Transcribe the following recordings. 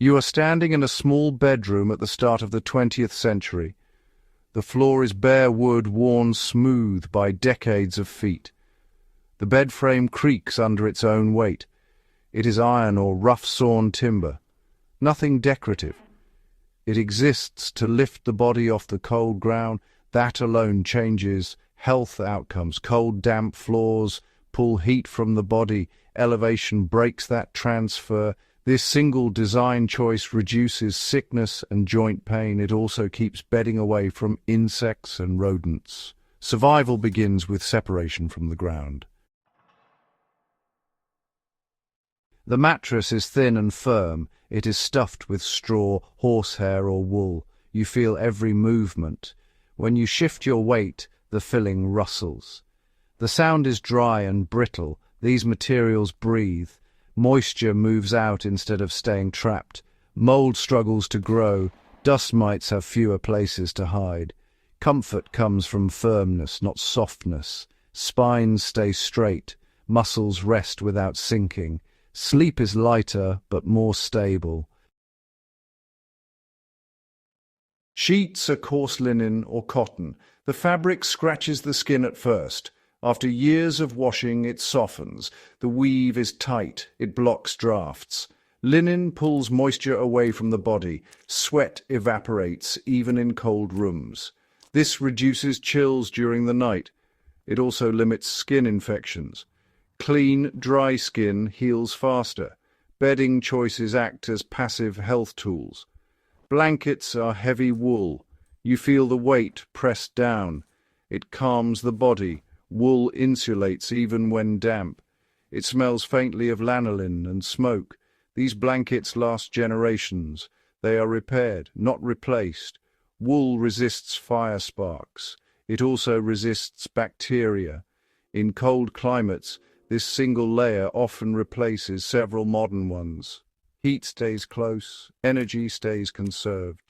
You are standing in a small bedroom at the start of the 20th century. The floor is bare wood worn smooth by decades of feet. The bed frame creaks under its own weight. It is iron or rough-sawn timber. Nothing decorative. It exists to lift the body off the cold ground. That alone changes health outcomes. Cold, damp floors pull heat from the body. Elevation breaks that transfer. This single design choice reduces sickness and joint pain. It also keeps bedding away from insects and rodents. Survival begins with separation from the ground. The mattress is thin and firm. It is stuffed with straw, horsehair, or wool. You feel every movement. When you shift your weight, the filling rustles. The sound is dry and brittle. These materials breathe. Moisture moves out instead of staying trapped. Mold struggles to grow. Dust mites have fewer places to hide. Comfort comes from firmness, not softness. Spines stay straight. Muscles rest without sinking. Sleep is lighter, but more stable. Sheets are coarse linen or cotton. The fabric scratches the skin at first. After years of washing, it softens. The weave is tight. It blocks drafts. Linen pulls moisture away from the body. Sweat evaporates, even in cold rooms. This reduces chills during the night. It also limits skin infections. Clean, dry skin heals faster. Bedding choices act as passive health tools. Blankets are heavy wool. You feel the weight pressed down. It calms the body. Wool insulates even when damp. It smells faintly of lanolin and smoke. These blankets last generations. They are repaired, not replaced. Wool resists fire sparks. It also resists bacteria. In cold climates, this single layer often replaces several modern ones. Heat stays close, energy stays conserved.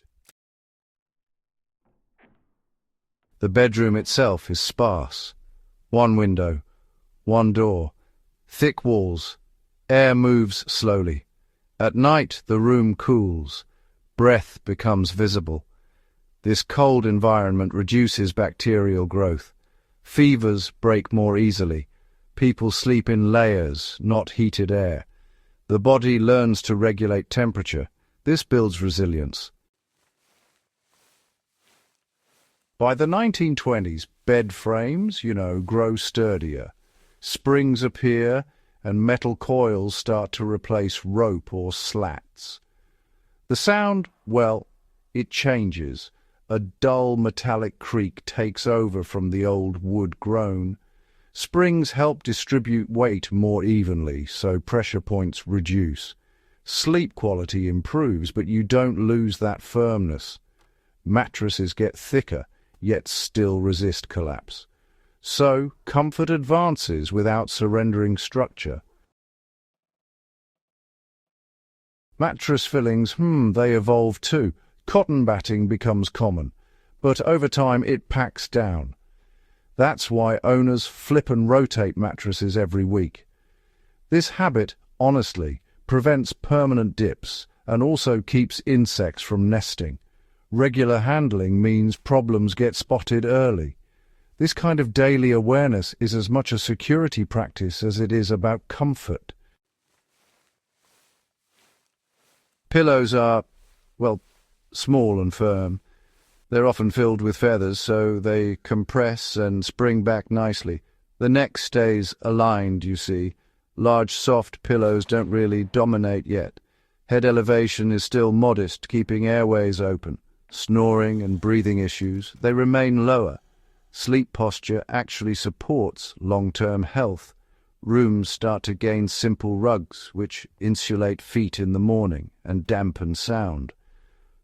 The bedroom itself is sparse. One window, one door, thick walls. Air moves slowly. At night, the room cools. Breath becomes visible. This cold environment reduces bacterial growth. Fevers break more easily. People sleep in layers, not heated air. The body learns to regulate temperature. This builds resilience. By the 1920s, bed frames, grow sturdier. Springs appear, and metal coils start to replace rope or slats. The sound, well, it changes. A dull metallic creak takes over from the old wood groan. Springs help distribute weight more evenly, so pressure points reduce. Sleep quality improves, but you don't lose that firmness. Mattresses get thicker, yet still resist collapse. So, comfort advances without surrendering structure. Mattress fillings, they evolve too. Cotton batting becomes common, but over time it packs down. That's why owners flip and rotate mattresses every week. This habit, honestly, prevents permanent dips and also keeps insects from nesting. Regular handling means problems get spotted early. This kind of daily awareness is as much a security practice as it is about comfort. Pillows are, small and firm. They're often filled with feathers, so they compress and spring back nicely. The neck stays aligned, you see. Large, soft pillows don't really dominate yet. Head elevation is still modest, keeping airways open. Snoring and breathing issues, they remain lower. Sleep posture actually supports long-term health. Rooms start to gain simple rugs, which insulate feet in the morning and dampen sound.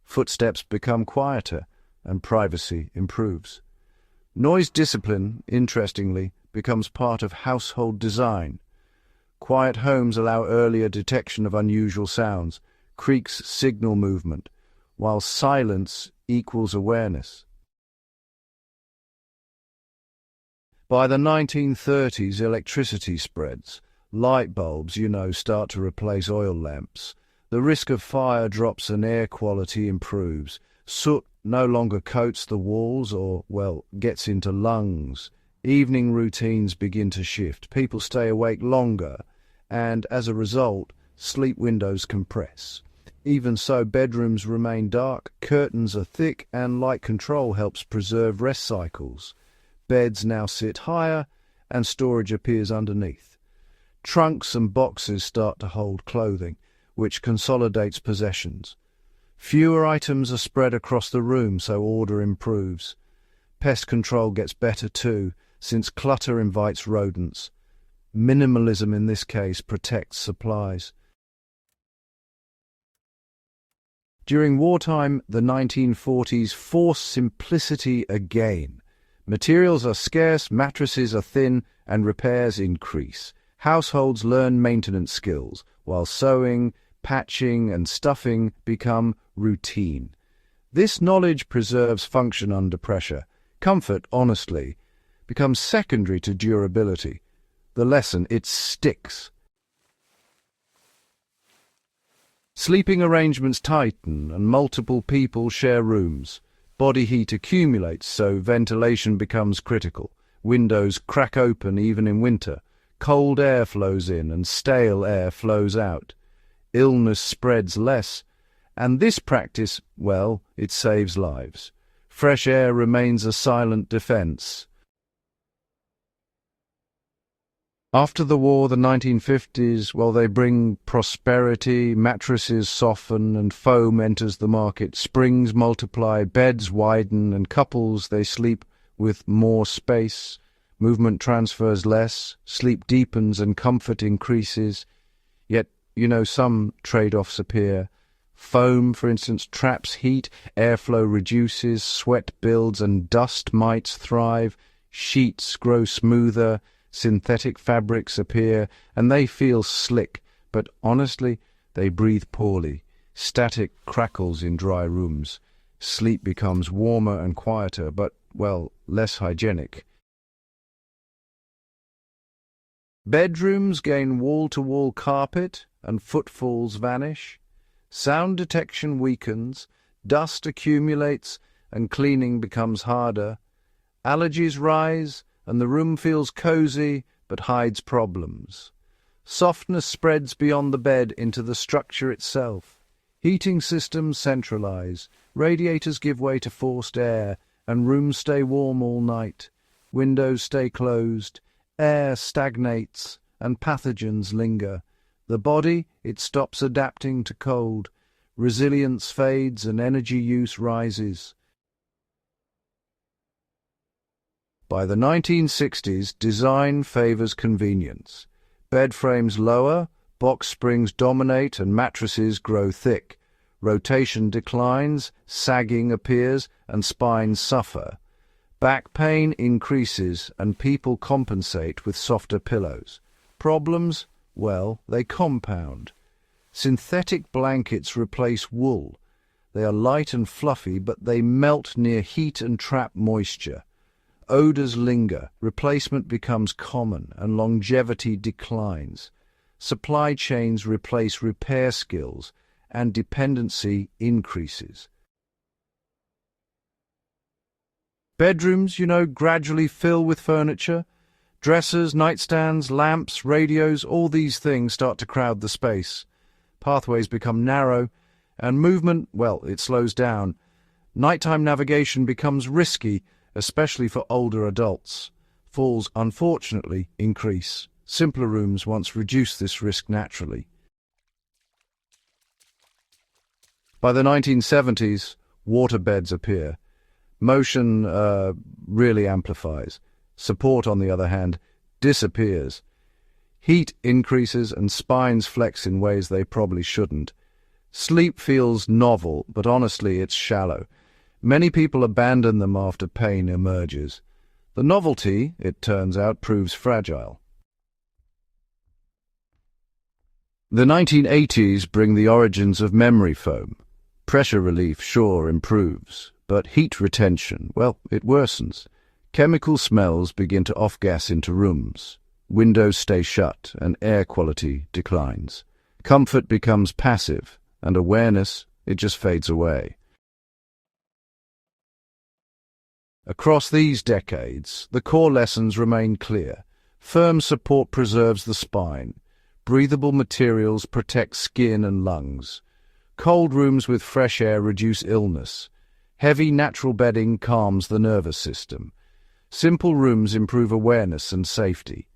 Footsteps become quieter, and privacy improves. Noise discipline, interestingly, becomes part of household design. Quiet homes allow earlier detection of unusual sounds. Creaks signal movement, while silence equals awareness. By the 1930s, electricity spreads. Light bulbs, start to replace oil lamps. The risk of fire drops and air quality improves. Soot no longer coats the walls or, well, gets into lungs. Evening routines begin to shift. People stay awake longer, and as a result, sleep windows compress. Even so, bedrooms remain dark, curtains are thick, and light control helps preserve rest cycles. Beds now sit higher, and storage appears underneath. Trunks and boxes start to hold clothing, which consolidates possessions. Fewer items are spread across the room, so order improves. Pest control gets better too, since clutter invites rodents. Minimalism in this case protects supplies. During wartime, the 1940s forced simplicity again. Materials are scarce, mattresses are thin, and repairs increase. Households learn maintenance skills, while sewing, patching, and stuffing become routine. This knowledge preserves function under pressure. Comfort, honestly, becomes secondary to durability. The lesson, it sticks. Sleeping arrangements tighten and multiple people share rooms. Body heat accumulates, so ventilation becomes critical. Windows crack open even in winter. Cold air flows in and stale air flows out. Illness spreads less, and this practice, well, it saves lives. Fresh air remains a silent defense. After the war, the 1950s, well, they bring prosperity, mattresses soften, and foam enters the market. Springs multiply, beds widen, and couples, they sleep with more space. Movement transfers less, sleep deepens, and comfort increases. Yet, some trade-offs appear. Foam, for instance, traps heat, airflow reduces, sweat builds, and dust mites thrive. Sheets grow smoother, synthetic fabrics appear, and they feel slick, but honestly, they breathe poorly. Static crackles in dry rooms. Sleep becomes warmer and quieter, but, well, less hygienic. Bedrooms gain wall-to-wall carpet, and footfalls vanish. Sound detection weakens, dust accumulates, and cleaning becomes harder. Allergies rise, and the room feels cozy but hides problems. Softness spreads beyond the bed into the structure itself. Heating systems centralize, radiators give way to forced air, and rooms stay warm all night. Windows stay closed, air stagnates, and pathogens linger. The body, it stops adapting to cold. Resilience fades and energy use rises. By the 1960s, design favors convenience. Bed frames lower, box springs dominate, and mattresses grow thick. Rotation declines, sagging appears, and spines suffer. Back pain increases, and people compensate with softer pillows. Problems? Well, they compound. Synthetic blankets replace wool. They are light and fluffy, but they melt near heat and trap moisture. Odors linger, replacement becomes common, and longevity declines. Supply chains replace repair skills, and dependency increases. Bedrooms, gradually fill with furniture. Dressers, nightstands, lamps, radios, all these things start to crowd the space. Pathways become narrow, and movement, well, it slows down. Nighttime navigation becomes risky, especially for older adults. Falls, unfortunately, increase. Simpler rooms once reduced this risk naturally. By the 1970s, waterbeds appear. Motion really amplifies. Support, on the other hand, disappears. Heat increases and spines flex in ways they probably shouldn't. Sleep feels novel, but honestly it's shallow. Many people abandon them after pain emerges. The novelty, it turns out, proves fragile. The 1980s bring the origins of memory foam. Pressure relief, sure, improves, but heat retention, well, it worsens. Chemical smells begin to off-gas into rooms. Windows stay shut and air quality declines. Comfort becomes passive, and awareness, it just fades away. Across these decades, the core lessons remain clear. Firm support preserves the spine. Breathable materials protect skin and lungs. Cold rooms with fresh air reduce illness. Heavy natural bedding calms the nervous system. Simple rooms improve awareness and safety.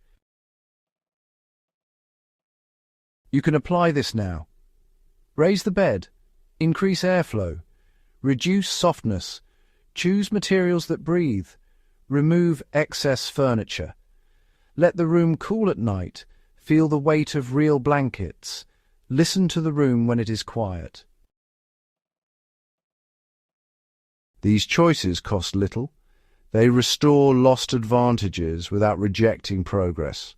You can apply this now. Raise the bed. Increase airflow. Reduce softness. Choose materials that breathe. Remove excess furniture. Let the room cool at night. Feel the weight of real blankets. Listen to the room when it is quiet. These choices cost little. They restore lost advantages without rejecting progress.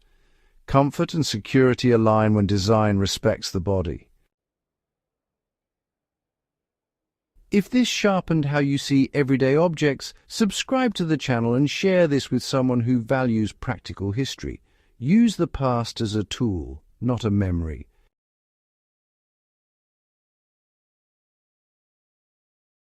Comfort and security align when design respects the body. If this sharpened how you see everyday objects, subscribe to the channel and share this with someone who values practical history. Use the past as a tool, not a memory.